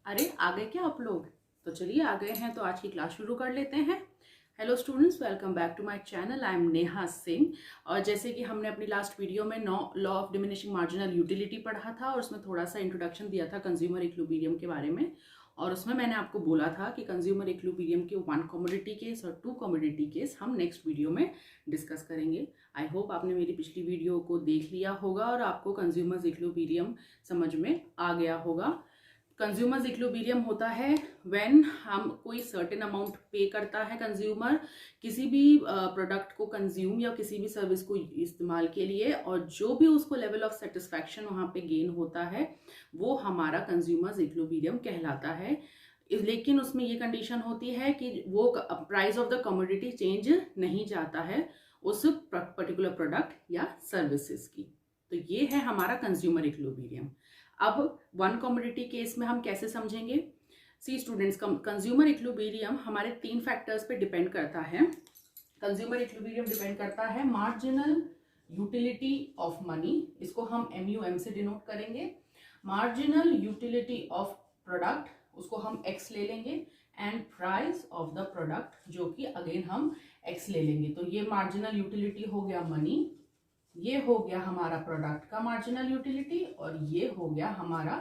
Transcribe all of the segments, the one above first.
अरे आ गए क्या आप लोग। तो चलिए आ गए हैं तो आज की क्लास शुरू कर लेते हैं। Hello students, welcome back to my channel. I am Neha Singh. और जैसे कि हमने अपनी लास्ट वीडियो में law of diminishing marginal utility पढ़ा था और उसमें थोड़ा सा इंट्रोडक्शन दिया था कंज्यूमर इक्विलिब्रियम के बारे में। और उसमें मैंने आपको बोला था कि कंज्यूमर इक्विलिब्रियम के 1 कमोडिटी केस और 2 कमोडिटी केस हम नेक्स्ट वीडियो में डिस्कस करेंगे। आई होप आपने मेरी पिछली वीडियो को देख लिया होगा और आपको कंज्यूमर इक्विलिब्रियम समझ में आ गया होगा। कंज्यूमर्स इक्विलिब्रियम होता है व्हेन हम कोई सर्टेन अमाउंट पे करता है कंज्यूमर किसी भी प्रोडक्ट को कंज्यूम या किसी भी सर्विस को इस्तेमाल के लिए, और जो भी उसको लेवल ऑफ सेटिस्फैक्शन वहाँ पे गेन होता है वो हमारा कंज्यूमर्स इक्विलिब्रियम कहलाता है। लेकिन उसमें ये कंडीशन होती है कि वो price of the commodity change नहीं जाता है उस पर्टिकुलर प्रोडक्ट या सर्विसेज की। तो ये है हमारा कंज्यूमर इक्विलिब्रियम। अब 1 कमोडिटी केस में हम कैसे समझेंगे। सी स्टूडेंट्स, कंज्यूमर इक्विलिब्रियम हमारे 3 फैक्टर्स पे डिपेंड करता है। कंज्यूमर इक्विलिब्रियम डिपेंड करता है मार्जिनल यूटिलिटी ऑफ मनी, इसको हम MUM से डिनोट करेंगे। मार्जिनल यूटिलिटी ऑफ प्रोडक्ट, उसको हम X ले लेंगे। And price of the product, जो कि अगेन हम X ले लेंगे। तो ये मार्जिनल यूटिलिटी हो गया मनी, ये हो गया हमारा प्रोडक्ट का मार्जिनल यूटिलिटी, और ये हो गया हमारा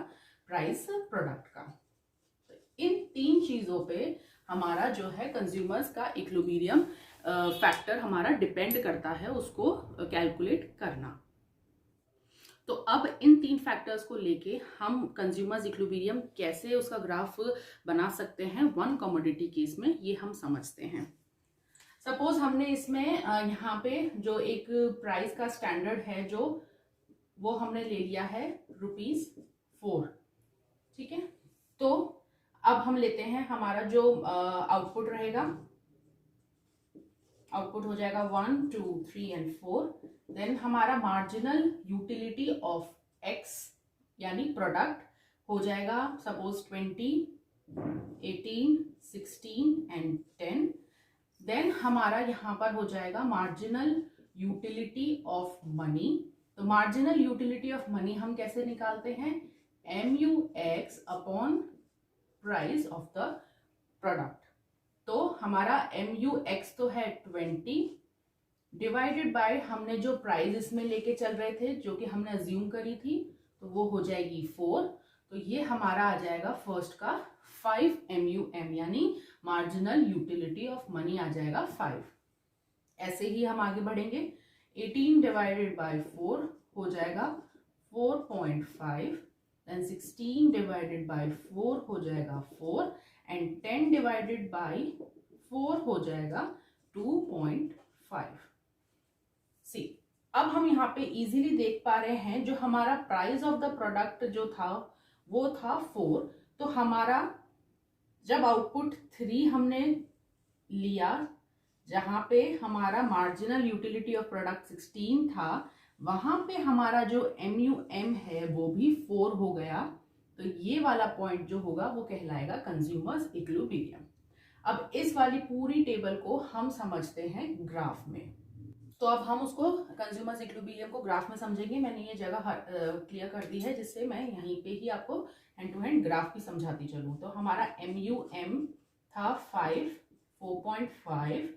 प्राइस प्रोडक्ट का। तो इन 3 चीजों पे हमारा जो है कंज्यूमर्स का इक्विलिब्रियम फैक्टर हमारा डिपेंड करता है, उसको कैलकुलेट करना। तो अब इन 3 फैक्टर्स को लेके हम कंज्यूमर्स इक्विलिब्रियम कैसे उसका ग्राफ बना सकते हैं 1 कमोडिटी केस में, ये हम समझते हैं। सपोज हमने इसमें यहाँ पे जो एक प्राइस का स्टैंडर्ड है जो वो हमने ले लिया है ₹4, ठीक है। तो अब हम लेते हैं हमारा जो आउटपुट रहेगा, आउटपुट हो जाएगा 1, 2, 3 एंड 4। देन हमारा मार्जिनल यूटिलिटी ऑफ X यानी प्रोडक्ट हो जाएगा सपोज 20, 18, 16 एंड 10। देन हमारा यहाँ पर हो जाएगा मार्जिनल यूटिलिटी ऑफ मनी। तो मार्जिनल यूटिलिटी ऑफ मनी हम कैसे निकालते हैं, MUX upon price of the product. तो हमारा MUX तो है 20 डिवाइडेड बाय हमने जो प्राइस इसमें लेके चल रहे थे जो कि हमने अज्यूम करी थी, तो वो हो जाएगी 4। तो ये हमारा आ जाएगा फर्स्ट का 5 MUM यानी मार्जिनल यूटिलिटी ऑफ मनी आ जाएगा 5। ऐसे ही हम आगे बढ़ेंगे, 18 डिवाइडेड बाय 4 हो जाएगा 4.5, देन 16 डिवाइडेड बाय 4 हो जाएगा 4 एंड 10 डिवाइडेड बाय 4 हो जाएगा 2.5। सी, अब हम यहाँ पे इजीली देख पा रहे हैं जो हमारा प्राइस ऑफ द प्रोडक्ट जो था वो था 4। तो हमारा जब आउटपुट 3 हमने लिया, जहां पे हमारा मार्जिनल यूटिलिटी ऑफ प्रोडक्ट 16 था, वहां पे हमारा जो MUM है वो भी 4 हो गया। तो ये वाला पॉइंट जो होगा वो कहलाएगा कंज्यूमर्स इक्विलिब्रियम। अब इस वाली पूरी टेबल को हम समझते हैं ग्राफ में। तो अब हम उसको कंज्यूमर्स इक्विलिब्रियम को ग्राफ में समझेंगे। मैंने ये जगह क्लियर कर दी है जिससे मैं यहीं पे ही आपको हैंड टू हैंड ग्राफ भी समझाती चलूँ। तो हमारा MUM था 5, 4.5,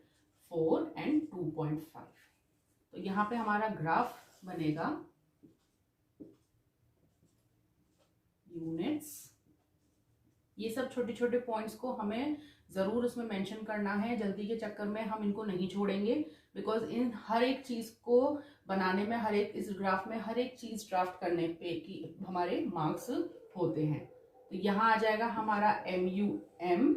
4 एंड 2.5। तो यहाँ पे हमारा ग्राफ बनेगा यूनिट्स। ये सब छोटे छोटे पॉइंट्स को हमें जरूर उसमें मेंशन करना है, जल्दी के चक्कर में हम इनको नहीं छोड़ेंगे, बिकॉज इन हर एक चीज को बनाने में, हर एक इस ग्राफ में हर एक चीज ड्राफ्ट करने पे की हमारे मार्क्स होते हैं। तो यहाँ आ जाएगा हमारा MUM,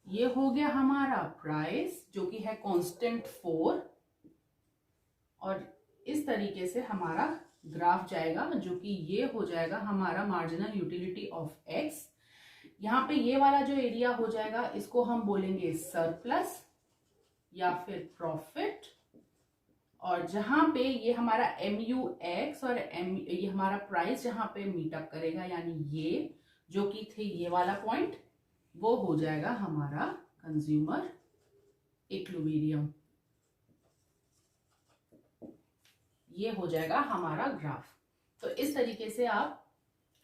ये हो गया हमारा प्राइस जो कि है कांस्टेंट 4, और इस तरीके से हमारा ग्राफ जाएगा जो कि ये हो जाएगा हमारा मार्जिनल यूटिलिटी ऑफ X। यहाँ पे ये वाला जो एरिया हो जाएगा इसको हम बोलेंगे सरप्लस या फिर प्रॉफिट, और जहां पे ये हमारा MUX और ये हमारा प्राइस जहां पे मीटअप करेगा यानी ये जो कि थे ये वाला पॉइंट, वो हो जाएगा हमारा कंज्यूमर इक्विलिब्रियम। ये हो जाएगा हमारा ग्राफ। तो इस तरीके से आप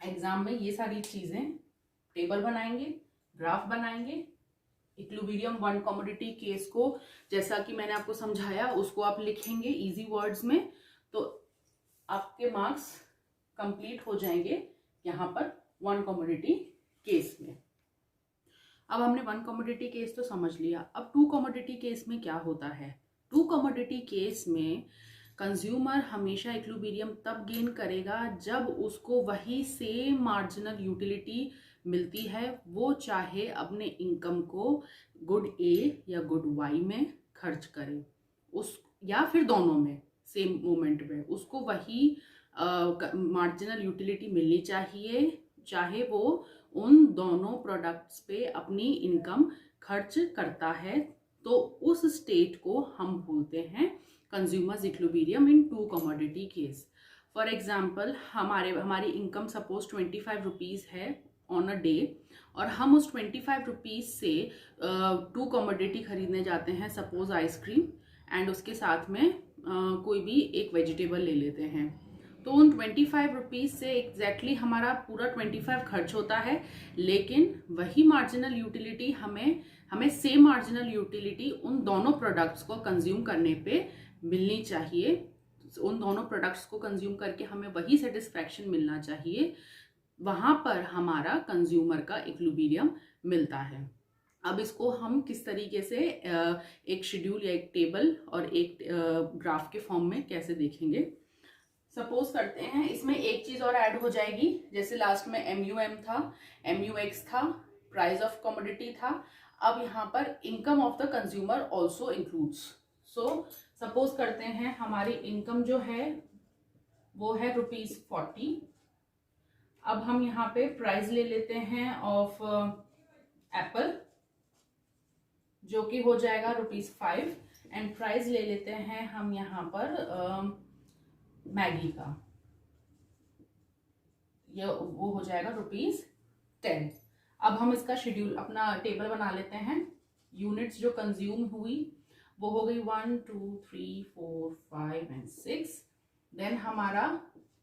एग्जाम में ये सारी चीजें टेबल बनाएंगे, ग्राफ बनाएंगे, इक्विलिब्रियम वन कमोडिटी केस को जैसा कि मैंने आपको समझाया उसको आप लिखेंगे इजी वर्ड्स में, तो आपके मार्क्स कंप्लीट हो जाएंगे यहाँ पर वन कमोडिटी केस में। अब हमने वन कमोडिटी केस तो समझ लिया, अब टू कमोडिटी केस में क्या होता है। टू कमोडिटी केस में कंज्यूमर हमेशा इक्विलिब्रियम तब गेन करेगा जब उसको वही सेम मार्जिनल यूटिलिटी मिलती है, वो चाहे अपने इनकम को गुड ए या गुड वाई में खर्च करे, उस या फिर दोनों में सेम मोमेंट में उसको वही मार्जिनल यूटिलिटी मिलनी चाहिए, चाहे वो उन दोनों प्रोडक्ट्स पे अपनी इनकम खर्च करता है। तो उस स्टेट को हम बोलते हैं consumer's equilibrium in two commodity case. For example हमारी इनकम सपोज 25 रुपीज़ है ऑन अ डे, और हम उस 25 रुपीज़ से टू कमोडिटी खरीदने जाते हैं, सपोज आइसक्रीम एंड उसके साथ में कोई भी एक वेजिटेबल ले लेते हैं। तो उन 25 रुपीज़ से एग्जैक्टली हमारा पूरा 25 खर्च होता है, लेकिन वही मार्जिनल यूटिलिटी हमें सेम मार्जिनल यूटिलिटी उन दोनों प्रोडक्ट्स को कंज्यूम करने पे मिलनी चाहिए। उन दोनों प्रोडक्ट्स को कंज्यूम करके हमें वही सेटिस्फैक्शन मिलना चाहिए, वहाँ पर हमारा कंज्यूमर का इक्विलिब्रियम मिलता है। अब इसको हम किस तरीके से एक शेड्यूल या एक टेबल और एक ग्राफ के फॉर्म में कैसे देखेंगे। सपोज करते हैं इसमें एक चीज और ऐड हो जाएगी, जैसे लास्ट में MUM था, MUX था, प्राइस ऑफ कमोडिटी था, अब यहाँ पर income of the consumer also includes. So suppose करते हैं हमारी इनकम जो है वो है ₹40। अब हम यहाँ पे प्राइस ले लेते हैं ऑफ एप्पल जो कि हो जाएगा ₹5, एंड प्राइस ले लेते हैं हम यहाँ पर मैगी का, ये वो हो जाएगा ₹10। अब हम इसका शेड्यूल अपना टेबल बना लेते हैं। यूनिट्स जो कंज्यूम हुई वो हो गई 1 2 3 4 5 एंड 6। देन हमारा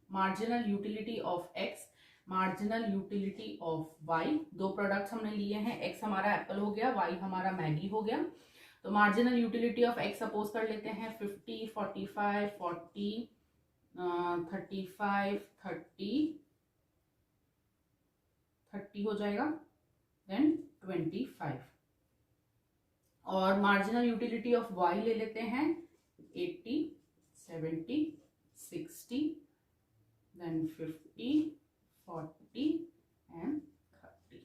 marginal utility of X, marginal utility of Y, दो प्रोडक्ट्स हमने लिए हैं, एक्स हमारा एप्पल हो गया, वाई हमारा मैगी हो गया। तो marginal utility of x suppose कर लेते हैं 50 45 40 35 30 हो जाएगा, देन 25। और मार्जिनल यूटिलिटी ऑफ वाई ले लेते हैं 80 70 60 देन 50 40 एंड 30।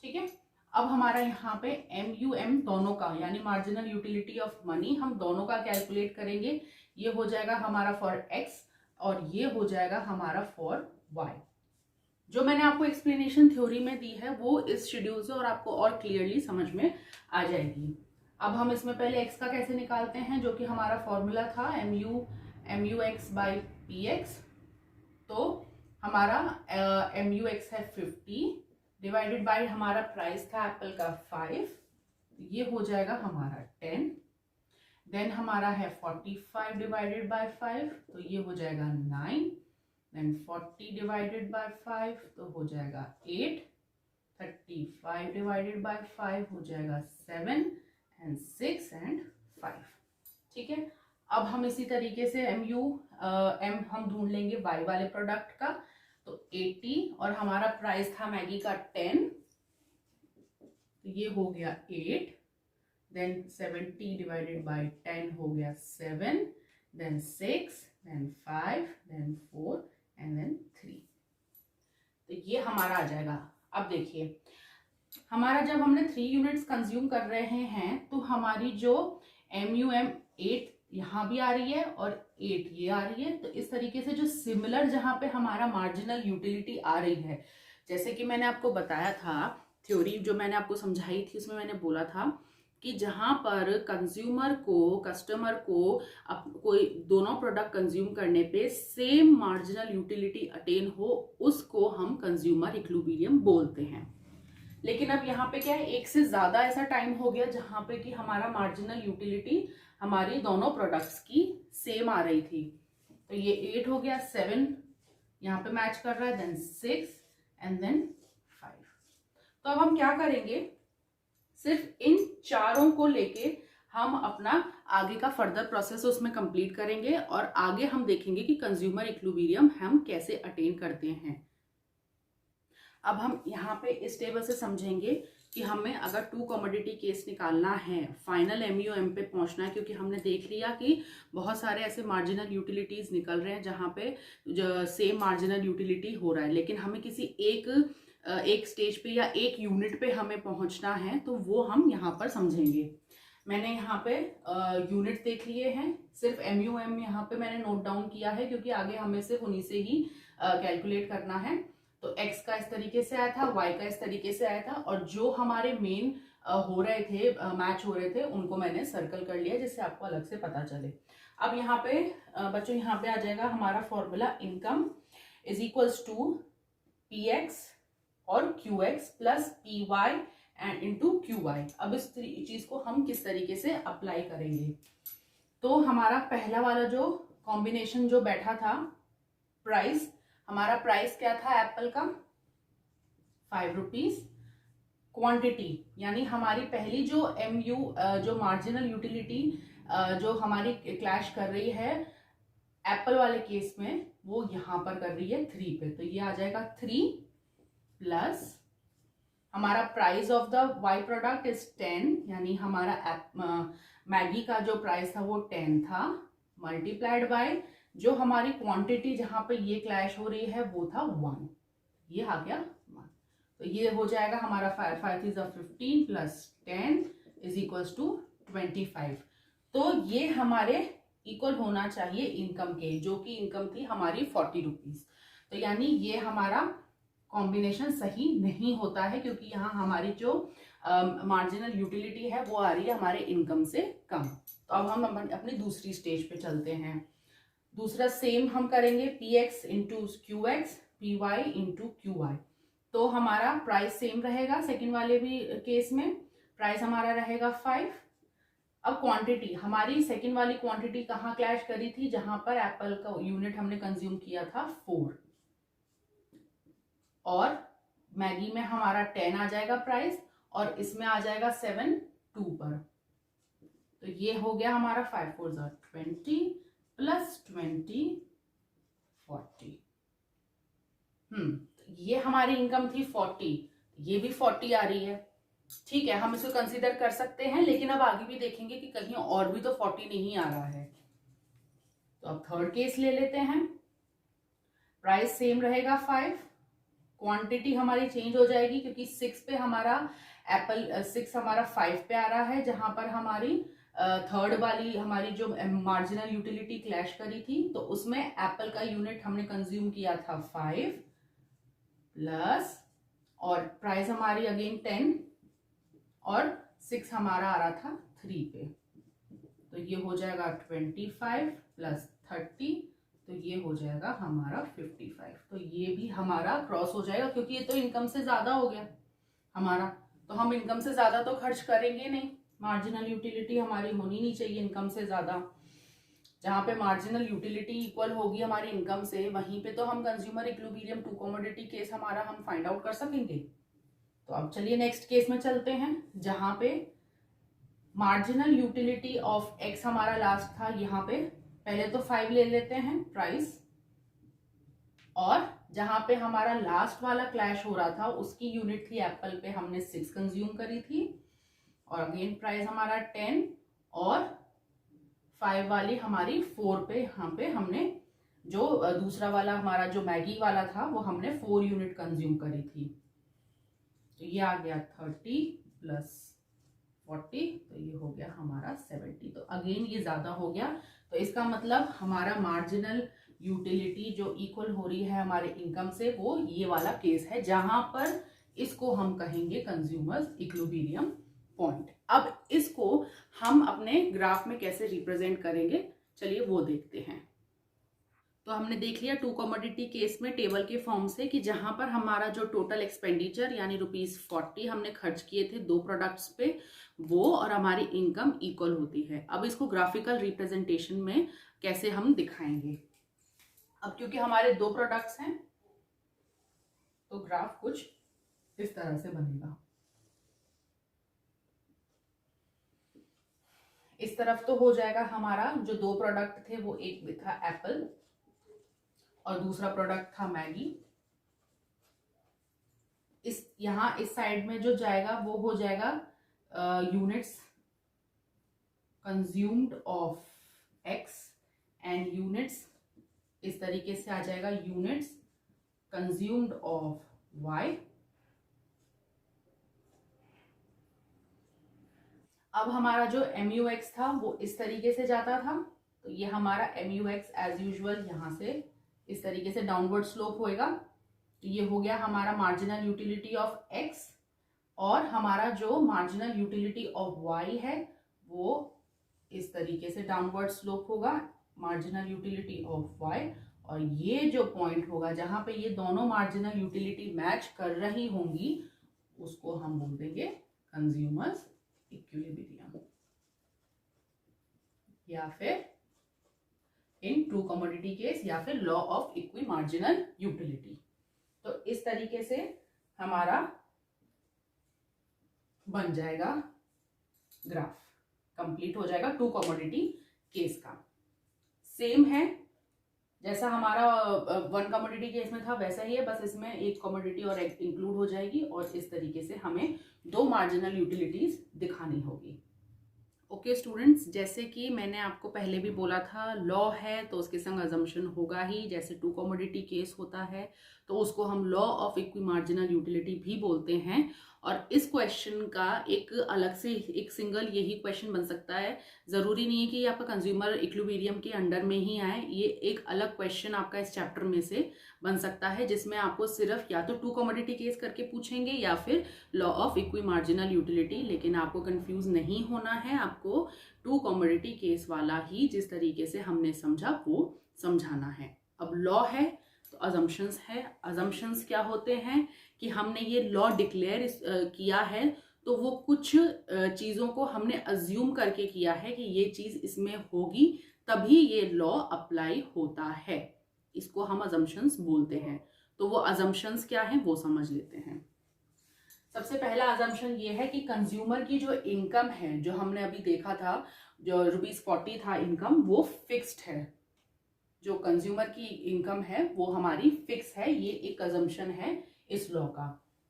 ठीक है, अब हमारा यहाँ पे MUM दोनों का यानी मार्जिनल यूटिलिटी ऑफ मनी हम दोनों का कैलकुलेट करेंगे। ये हो जाएगा हमारा फॉर X और ये हो जाएगा हमारा फॉर Y। जो मैंने आपको एक्सप्लेनेशन थ्योरी में दी है वो इस शेड्यूल से और आपको और क्लियरली समझ में आ जाएगी। अब हम इसमें पहले X का कैसे निकालते हैं, जो कि हमारा फॉर्मूला था MUX बाई PX। तो हमारा MUX है 50 डिवाइडेड बाई हमारा प्राइस था एप्पल का 5, ये हो जाएगा हमारा 10। देन हमारा है 45 डिवाइडेड बाय 5, तो ये हो जाएगा 9। देन 40 डिवाइडेड बाय 5 तो हो जाएगा 8। 35 डिवाइडेड बाय 5 हो जाएगा 7 एंड 6 एंड 5। ठीक है, अब हम इसी तरीके से M हम ढूंढ लेंगे वाई वाले प्रोडक्ट का। तो 80 और हमारा प्राइस था मैगी का 10, तो ये हो गया 8। देन 70 डिवाइडेड बाय 10 हो गया 7, then 6, then 5, then 4 and then 3। तो ये हमारा आ जाएगा। अब देखिए हमारा जब हमने 3 यूनिट्स कंज्यूम कर रहे हैं तो हमारी जो MUM 8 यहाँ भी आ रही है और 8 ये आ रही है। तो इस तरीके से जो सिमिलर जहाँ पे हमारा मार्जिनल यूटिलिटी आ रही है, जैसे कि मैंने आपको बताया था थ्योरी जो मैंने आपको समझाई थी, उसमें मैंने बोला था कि जहाँ पर कस्टमर को कोई दोनों प्रोडक्ट कंज्यूम करने पे सेम मार्जिनल यूटिलिटी अटेन हो, उसको हम कंज्यूमर इक्विलिब्रियम बोलते हैं। लेकिन अब यहाँ पे क्या है, एक से ज्यादा ऐसा टाइम हो गया जहाँ पे कि हमारा मार्जिनल यूटिलिटी हमारी दोनों प्रोडक्ट्स की सेम आ रही थी। तो ये 8 हो गया, 7 यहाँ पे मैच कर रहा है, देन 6 एंड देन 5। तो अब हम क्या करेंगे, सिर्फ इन चारों को लेके हम अपना आगे का फर्दर प्रोसेस उसमें कंप्लीट करेंगे और आगे हम देखेंगे कि कंज्यूमर इक्विलिब्रियम हम कैसे अटेन करते हैं। अब हम यहाँ पे इस टेबल से समझेंगे कि हमें अगर टू कमोडिटी केस निकालना है, फाइनल MUM पे पहुंचना है, क्योंकि हमने देख लिया कि बहुत सारे ऐसे मार्जिनल यूटिलिटीज निकल रहे हैं जहाँ पे सेम मार्जिनल यूटिलिटी हो रहा है, लेकिन हमें किसी एक स्टेज पे या एक यूनिट पे हमें पहुंचना है, तो वो हम यहाँ पर समझेंगे। मैंने यहाँ पे यूनिट देख लिए हैं, सिर्फ MUM यहाँ पे मैंने नोट डाउन किया है क्योंकि आगे हमें सिर्फ उन्हीं से ही कैलकुलेट करना है। तो x का इस तरीके से आया था, y का इस तरीके से आया था, और जो हमारे मेन हो रहे थे, मैच हो रहे थे, उनको मैंने सर्कल कर लिया जिससे आपको अलग से पता चले। अब यहाँ पे बच्चों यहाँ पे आ जाएगा हमारा formula, income is equals to PX और QX plus PY and into QY। अब इस चीज को हम किस तरीके से अप्लाई करेंगे, तो हमारा पहला वाला जो कॉम्बिनेशन जो बैठा था, प्राइस, हमारा प्राइस क्या था एप्पल का, 5 रुपीज। क्वांटिटी यानी हमारी पहली जो जो मार्जिनल यूटिलिटी जो हमारी क्लैश कर रही है एप्पल वाले केस में, वो यहां पर कर रही है 3 पे, तो ये आ जाएगा 3 प्लस हमारा price of the Y product is 10, यानी हमारा मैगी का जो प्राइस था वो 10 था, मल्टीप्लाइड बाय जो हमारी क्वांटिटी जहां पे ये क्लैश हो रही है वो था 1, ये आ गया 1। तो ये हो जाएगा हमारा 5 is 15 plus 10 is equals to 25। तो ये हमारे इक्वल होना चाहिए इनकम के, जो कि इनकम थी हमारी 40 रुपीज। तो यानी ये हमारा कॉम्बिनेशन सही नहीं होता है क्योंकि यहाँ हमारी जो मार्जिनल यूटिलिटी है वो आ रही है हमारे इनकम से कम। तो अब हम अपनी दूसरी स्टेज पे चलते हैं। दूसरा सेम हम करेंगे, PX into QX, PY into QY। तो हमारा प्राइस सेम रहेगा, सेकेंड वाले भी केस में प्राइस हमारा रहेगा 5। अब क्वांटिटी, हमारी सेकेंड वाली क्वांटिटी कहाँ क्लैश करी थी, जहां पर एप्पल का यूनिट हमने कंज्यूम किया था 4, और मैगी में हमारा 10 आ जाएगा प्राइस, और इसमें आ जाएगा 7 2 पर। तो ये हो गया हमारा 5 4 20 प्लस 20 40। ये हमारी इनकम थी 40, ये भी 40 आ रही है, ठीक है, हम इसको कंसीडर कर सकते हैं, लेकिन अब आगे भी देखेंगे कि कहीं और भी तो 40 नहीं आ रहा है। तो अब थर्ड केस ले लेते हैं, प्राइस सेम रहेगा 5, क्वांटिटी हमारी चेंज हो जाएगी क्योंकि 6 पे हमारा एप्पल 6 हमारा 5 पे आ रहा है, जहां पर हमारी थर्ड वाली हमारी जो मार्जिनल यूटिलिटी क्लैश करी थी, तो उसमें एप्पल का यूनिट हमने कंज्यूम किया था 5 प्लस, और प्राइस हमारी अगेन 10, और 6 हमारा आ रहा था 3 पे। तो ये हो जाएगा 25 प्लस 30, तो ये हो जाएगा हमारा 55। तो ये भी हमारा क्रॉस हो जाएगा क्योंकि ये तो इनकम से ज्यादा हो गया हमारा, तो हम इनकम से ज्यादा तो खर्च करेंगे नहीं, मार्जिनल यूटिलिटी हमारी होनी नहीं चाहिए इनकम से ज्यादा। जहां पे मार्जिनल यूटिलिटी इक्वल होगी हमारी इनकम से, वहीं पे तो हम consumer equilibrium two commodity case हमारा हम फाइंड आउट कर सकेंगे। तो अब चलिए नेक्स्ट केस में चलते हैं, जहां पे मार्जिनल यूटिलिटी ऑफ एक्स हमारा लास्ट था। यहाँ पे पहले तो 5 ले लेते हैं प्राइस, और जहां पे हमारा लास्ट वाला क्लैश हो रहा था उसकी यूनिट थी एप्पल पे, हमने 6 कंज्यूम करी थी, और अगेन प्राइस हमारा 10, और 5 वाली हमारी 4 पे, यहाँ पे हमने जो दूसरा वाला हमारा जो मैगी वाला था वो हमने 4 यूनिट कंज्यूम करी थी। तो ये आ गया 30 प्लस 40, तो ये हो गया हमारा 70। तो अगेन ये ज्यादा हो गया, तो इसका मतलब हमारा मार्जिनल यूटिलिटी जो इक्वल हो रही है हमारे इनकम से, वो ये वाला केस है जहां पर इसको हम कहेंगे कंज्यूमर्स इक्विलिब्रियम पॉइंट। अब इसको हम अपने ग्राफ में कैसे रिप्रेजेंट करेंगे, चलिए वो देखते हैं। तो हमने देख लिया टू कमोडिटी केस में टेबल के फॉर्म से कि जहां पर हमारा जो टोटल एक्सपेंडिचर यानी ₹40 हमने खर्च किए थे 2 प्रोडक्ट्स पे, वो और हमारी इनकम इक्वल होती है। अब इसको ग्राफिकल रिप्रेजेंटेशन में कैसे हम दिखाएंगे। अब क्योंकि हमारे 2 प्रोडक्ट्स हैं तो ग्राफ कुछ इस तरह से बनेगा। इस तरफ तो हो जाएगा हमारा, जो दो प्रोडक्ट थे वो एक था एप्पल और दूसरा प्रोडक्ट था मैगी। इस यहाँ इस साइड में जो जाएगा वो हो जाएगा units consumed of x and units, इस तरीके से आ जाएगा यूनिट्स कंज्यूम्ड ऑफ वाई। अब हमारा जो MUX था वो इस तरीके से जाता था, तो ये हमारा MUX एज यूजुअल यहाँ से इस तरीके से डाउनवर्ड स्लोप होएगा। तो ये हो गया हमारा मार्जिनल यूटिलिटी ऑफ x, और हमारा जो मार्जिनल यूटिलिटी ऑफ y है वो इस तरीके से डाउनवर्ड स्लोप होगा, मार्जिनल यूटिलिटी ऑफ y। और ये जो पॉइंट होगा जहां पे ये दोनों मार्जिनल यूटिलिटी मैच कर रही होंगी उसको हम बोल देंगे कंज्यूमर्स इक्विलिब्रियम, या फिर इन ट्रू कमोडिटी केस या फिर law of equi marginal utility. तो इस तरीके से हमारा बन जाएगा ग्राफ, कंप्लीट हो जाएगा टू कमोडिटी केस का। सेम है जैसा हमारा वन कमोडिटी केस में था वैसा ही है, बस इसमें एक कमोडिटी और इंक्लूड हो जाएगी और इस तरीके से हमें दो मार्जिनल यूटिलिटीज दिखानी होगी। ओके स्टूडेंट्स, जैसे कि मैंने आपको पहले भी बोला था, लॉ है तो उसके संग अजम्पशन होगा ही। जैसे टू कमोडिटी केस होता है तो उसको हम law of equi marginal utility भी बोलते हैं। और इस क्वेश्चन का एक अलग से एक सिंगल यही क्वेश्चन बन सकता है, ज़रूरी नहीं है कि ये आपका कंज्यूमर इक्विलिब्रियम के अंडर में ही आए। ये एक अलग क्वेश्चन आपका इस चैप्टर में से बन सकता है जिसमें आपको सिर्फ या तो टू कमोडिटी केस करके पूछेंगे या फिर law of equi marginal utility. लेकिन आपको कंफ्यूज नहीं होना है, आपको टू कमोडिटी केस वाला ही जिस तरीके से हमने समझा वो समझाना है। अब लॉ है तो अजम्पशंस है। अजम्पशंस क्या होते हैं कि हमने ये लॉ डिक्लेयर किया है तो वो कुछ चीज़ों को हमने अज्यूम करके किया है कि ये चीज़ इसमें होगी तभी ये लॉ अप्लाई होता है, इसको हम अजम्पशंस बोलते हैं। तो वो अजम्पशंस क्या हैं वो समझ लेते हैं। सबसे पहला अजम्पशन ये है कि कंज्यूमर की जो इनकम है, जो हमने अभी देखा था जो ₹40 था इनकम, वो फिक्स्ड है। जो कंज्यूमर की इनकम है वो हमारी फिक्स है, ये एक अजम्पशन है इस लॉ का।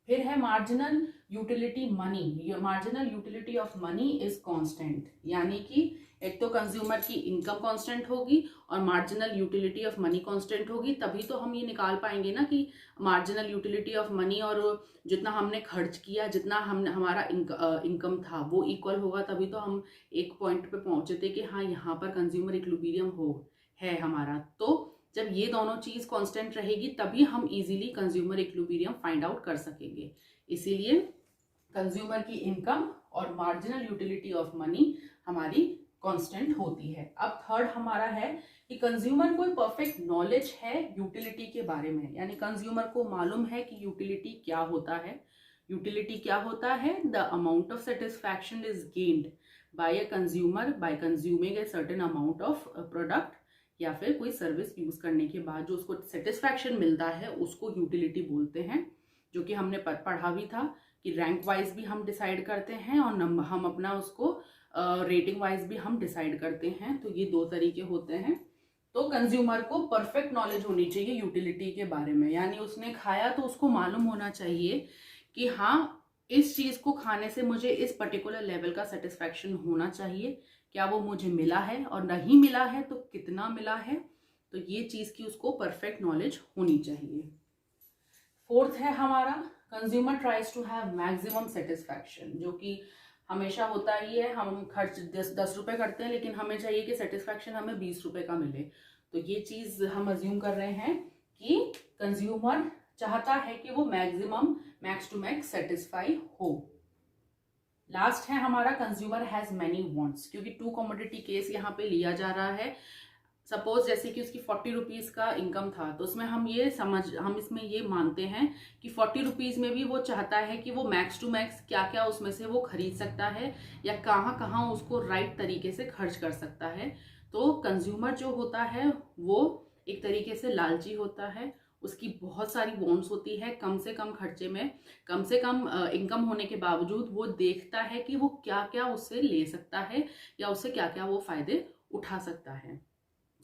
फिर है marginal utility money, marginal utility of money is constant, यानी कि एक तो कंज्यूमर की इनकम कांस्टेंट होगी और marginal utility of money constant होगी, तभी तो हम ये निकाल पाएंगे ना कि मार्जिनल यूटिलिटी ऑफ मनी और जितना हमने खर्च किया, जितना हम हमारा इनकम था वो इक्वल होगा, तभी तो हम एक पॉइंट पे पहुंचे थे कि हाँ यहाँ पर कंज्यूमर इक्विलिब्रियम है हमारा। तो जब ये दोनों चीज कांस्टेंट रहेगी तभी हम easily consumer equilibrium find out कर सकेंगे। इसीलिए कंज्यूमर की इनकम और मार्जिनल यूटिलिटी ऑफ मनी हमारी कांस्टेंट होती है। अब थर्ड हमारा है कि कंज्यूमर को परफेक्ट नॉलेज है यूटिलिटी के बारे में, यानी कंज्यूमर को मालूम है कि यूटिलिटी क्या होता है। यूटिलिटी क्या होता है? The amount of satisfaction is gained by a consumer bye consuming a certain amount of product, या फिर कोई सर्विस यूज करने के बाद जो उसको सेटिस्फैक्शन मिलता है उसको यूटिलिटी बोलते हैं। जो कि हमने पढ़ा भी था कि रैंक वाइज भी हम डिसाइड करते हैं और हम अपना उसको रेटिंग वाइज भी हम डिसाइड करते हैं। तो ये दो तरीके होते हैं। तो कंज्यूमर को परफेक्ट नॉलेज होनी चाहिए यूटिलिटी के बारे में, यानी उसने खाया तो उसको मालूम होना चाहिए कि हाँ इस चीज को खाने से मुझे इस पर्टिकुलर लेवल का सेटिस्फैक्शन होना चाहिए, क्या वो मुझे मिला है, और नहीं मिला है तो कितना मिला है। तो ये चीज की उसको परफेक्ट नॉलेज होनी चाहिए। फोर्थ है हमारा consumer tries to have maximum satisfaction, जो कि हमेशा होता ही है। हम खर्च 10 रुपए करते हैं लेकिन हमें चाहिए कि सेटिस्फैक्शन हमें 20 रुपए का मिले। तो ये चीज हम अज्यूम कर रहे हैं कि कंज्यूमर चाहता है कि वो maximum max to max satisfy हो। लास्ट है हमारा कंज्यूमर हैज मेनी वांट्स, क्योंकि टू कमोडिटी केस यहाँ पे लिया जा रहा है। सपोज जैसे कि उसकी 40 रुपीज का इनकम था, तो उसमें हम इसमें ये मानते हैं कि 40 रुपीज में भी वो चाहता है कि वो मैक्स टू मैक्स क्या क्या उसमें से वो खरीद सकता है या कहाँ कहाँ उसको राइट तरीके से खर्च कर सकता है। तो कंज्यूमर जो होता है वो एक तरीके से लालची होता है, उसकी बहुत सारी वॉन्ट्स होती है, कम से कम खर्चे में, कम से कम इनकम होने के बावजूद वो देखता है कि वो क्या क्या उससे ले सकता है या उससे क्या क्या वो फायदे उठा सकता है।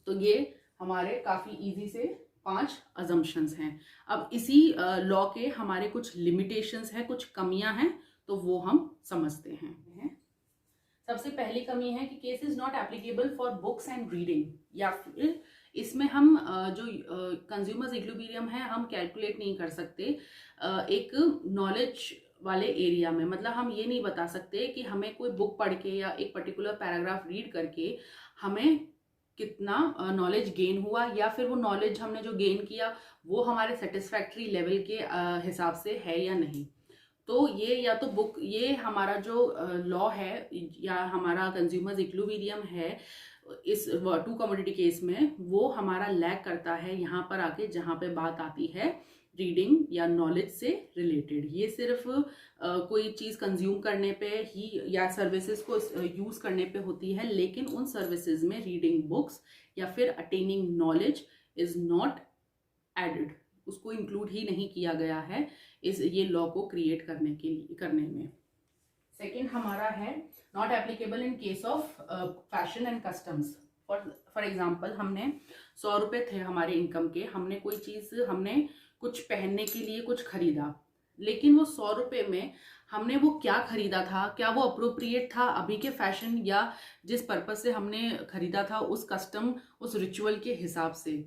तो ये हमारे काफ़ी इजी से 5 अजम्पशंस हैं। अब इसी लॉ के हमारे कुछ लिमिटेशंस हैं, कुछ कमियां हैं, तो वो हम समझते हैं। सबसे पहली कमी है कि case is not applicable for books and reading, या फिर इसमें हम जो कंज्यूमर्स इक्विलिब्रियम है हम कैलकुलेट नहीं कर सकते एक नॉलेज वाले एरिया में। मतलब हम ये नहीं बता सकते कि हमें कोई बुक पढ़ के या एक पर्टिकुलर पैराग्राफ रीड करके हमें कितना नॉलेज गेन हुआ, या फिर वो नॉलेज हमने जो गेन किया वो हमारे सेटिस्फैक्ट्री लेवल के हिसाब से है या नहीं। तो ये या तो बुक, ये हमारा जो लॉ है या हमारा कंज्यूमर्स इक्विलिब्रियम है इस टू कमोडिटी केस में, वो हमारा लैग करता है यहाँ पर आके, जहाँ पे बात आती है रीडिंग या नॉलेज से रिलेटेड। ये सिर्फ कोई चीज़ कंज्यूम करने पे ही या सर्विसेज को यूज़ करने पे होती है, लेकिन उन सर्विसेज में रीडिंग बुक्स या फिर attaining knowledge is not added, उसको इंक्लूड ही नहीं किया गया है इस ये लॉ को क्रिएट करने में। सेकंड हमारा है not applicable in case of fashion and customs. For example हमने 100 रुपये थे हमारे इनकम के, हमने कोई चीज़, हमने कुछ पहनने के लिए कुछ खरीदा, लेकिन वो 100 रुपये में हमने वो क्या खरीदा था, क्या वो अप्रोप्रिएट था अभी के फैशन या जिस पर्पज से हमने खरीदा था उस कस्टम उस रिचुअल के हिसाब से।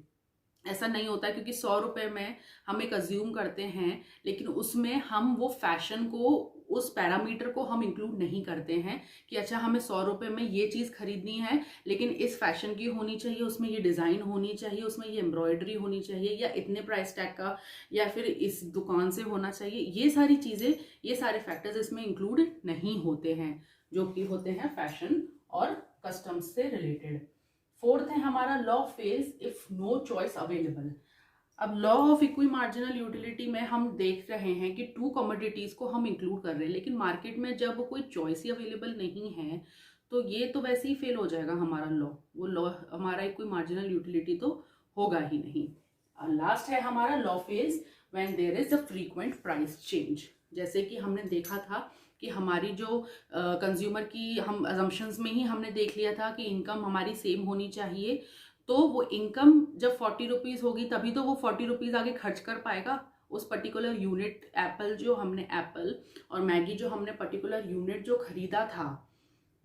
ऐसा नहीं होता, क्योंकि 100 रुपये में हम एक अज्यूम करते हैं, लेकिन उसमें हम वो फैशन को, उस पैरामीटर को हम इंक्लूड नहीं करते हैं कि अच्छा हमें 100 रुपये में ये चीज़ खरीदनी है, लेकिन इस फैशन की होनी चाहिए, उसमें ये डिज़ाइन होनी चाहिए, उसमें ये एम्ब्रॉयडरी होनी चाहिए, या इतने प्राइस टैग का, या फिर इस दुकान से होना चाहिए। ये सारी चीज़ें, ये सारे फैक्टर्स इसमें इंक्लूड नहीं होते हैं, जो कि होते हैं फैशन और कस्टम्स से रिलेटेड। फोर्थ है हमारा law fails if no choice available. अब law of equi marginal utility में हम देख रहे हैं कि 2 कमोडिटीज को हम इंक्लूड कर रहे हैं, लेकिन मार्केट में जब कोई चॉइस ही अवेलेबल नहीं है तो ये तो वैसे ही फेल हो जाएगा हमारा लॉ, वो लॉ हमारा इक्वी मार्जिनल यूटिलिटी तो होगा ही नहीं। लास्ट है हमारा law fails when there is a frequent price change. जैसे कि हमने देखा था कि हमारी जो कंज्यूमर की हम अजम्पशंस में ही हमने देख लिया था कि इनकम हमारी सेम होनी चाहिए, तो वो इनकम जब 40 रुपीज़ होगी तभी तो वो 40 रुपीज़ आगे खर्च कर पाएगा उस पर्टिकुलर यूनिट। एप्पल जो हमने, एप्पल और मैगी जो हमने पर्टिकुलर यूनिट जो खरीदा था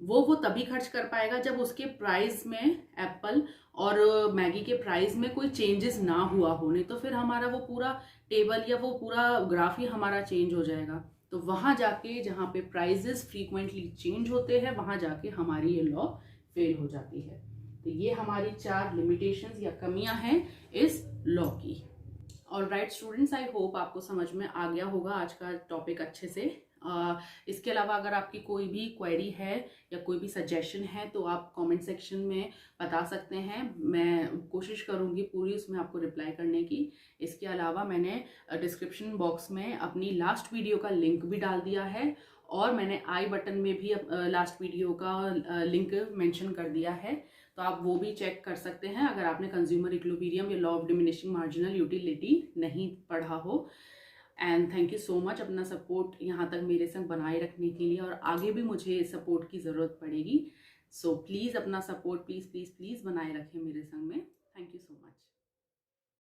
वो तभी खर्च कर पाएगा जब उसके प्राइस में, एप्पल और मैगी के प्राइस में कोई चेंजेस ना हुआ हो, नहीं तो फिर हमारा वो पूरा टेबल या वो पूरा ग्राफ ही हमारा चेंज हो जाएगा। तो वहाँ जाके जहाँ पे प्राइजेस फ्रीक्वेंटली चेंज होते हैं वहाँ जाके हमारी ये लॉ फेल हो जाती है। तो ये हमारी 4 लिमिटेशंस या कमियां हैं इस लॉ की। और राइट स्टूडेंट्स, आई होप आपको समझ में आ गया होगा आज का टॉपिक अच्छे से। इसके अलावा अगर आपकी कोई भी क्वेरी है या कोई भी सजेशन है तो आप कमेंट सेक्शन में बता सकते हैं, मैं कोशिश करूंगी पूरी उसमें आपको रिप्लाई करने की। इसके अलावा मैंने डिस्क्रिप्शन बॉक्स में अपनी लास्ट वीडियो का लिंक भी डाल दिया है, और मैंने आई बटन में भी लास्ट वीडियो का लिंक मेंशन कर दिया है, तो आप वो भी चेक कर सकते हैं अगर आपने कंज्यूमर इक्विलिब्रियम या law of diminishing marginal utility नहीं पढ़ा हो। And thank you so much अपना सपोर्ट यहाँ तक मेरे संग बनाए रखने के लिए, और आगे भी मुझे सपोर्ट की ज़रूरत पड़ेगी। सो प्लीज़ अपना सपोर्ट प्लीज़ प्लीज़ प्लीज़ बनाए रखें मेरे संग में। Thank you so much.